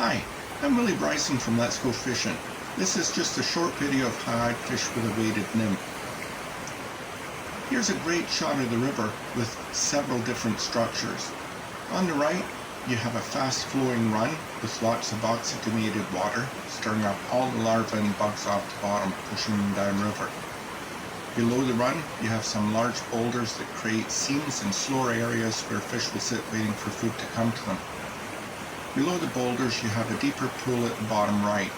Hi, I'm Willie Bryson from Let's Go Fishing. This is just a short video of how I fish with a weighted nymph. Here's a great shot of the river with several different structures. On the right, you have a fast flowing run with lots of oxygenated water, stirring up all the larvae and bugs off the bottom, pushing them downriver. Below the run, you have some large boulders that create seams and slower areas where fish will sit waiting for food to come to them. Below the boulders, you have a deeper pool at the bottom right.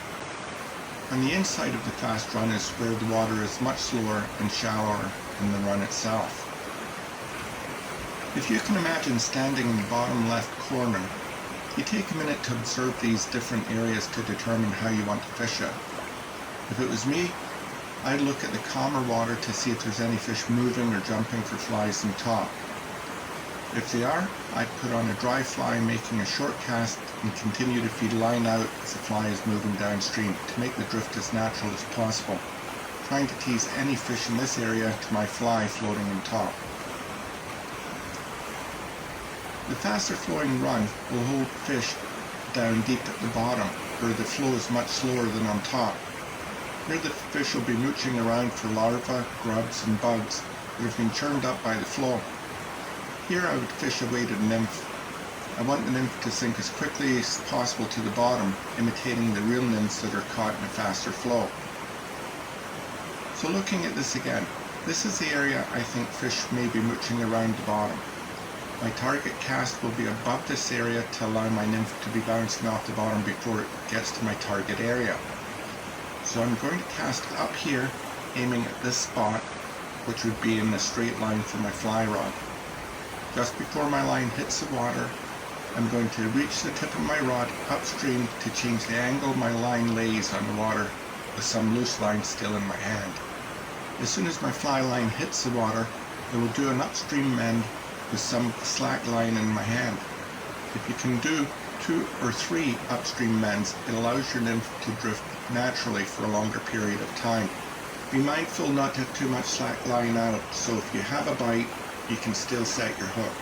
On the inside of the fast run is where the water is much slower and shallower than the run itself. If you can imagine standing in the bottom left corner, you take a minute to observe these different areas to determine how you want to fish it. If it was me, I'd look at the calmer water to see if there's any fish moving or jumping for flies in top. If they are, I'd put on a dry fly, making a short cast and continue to feed line out as the fly is moving downstream to make the drift as natural as possible, trying to tease any fish in this area to my fly floating on top. The faster flowing run will hold fish down deep at the bottom, where the flow is much slower than on top. Here the fish will be mooching around for larvae, grubs and bugs that have been churned up by the flow. Here I would fish a weighted nymph. I want the nymph to sink as quickly as possible to the bottom, imitating the real nymphs that are caught in a faster flow. So looking at this again, this is the area I think fish may be mooching around the bottom. My target cast will be above this area to allow my nymph to be bouncing off the bottom before it gets to my target area. So I'm going to cast up here, aiming at this spot, which would be in a straight line for my fly rod. Just before my line hits the water, I'm going to reach the tip of my rod upstream to change the angle my line lays on the water with some loose line still in my hand. As soon as my fly line hits the water, it will do an upstream mend with some slack line in my hand. If you can do 2 or 3 upstream mends, it allows your nymph to drift naturally for a longer period of time. Be mindful not to have too much slack line out, so if you have a bite, you can still set your hook.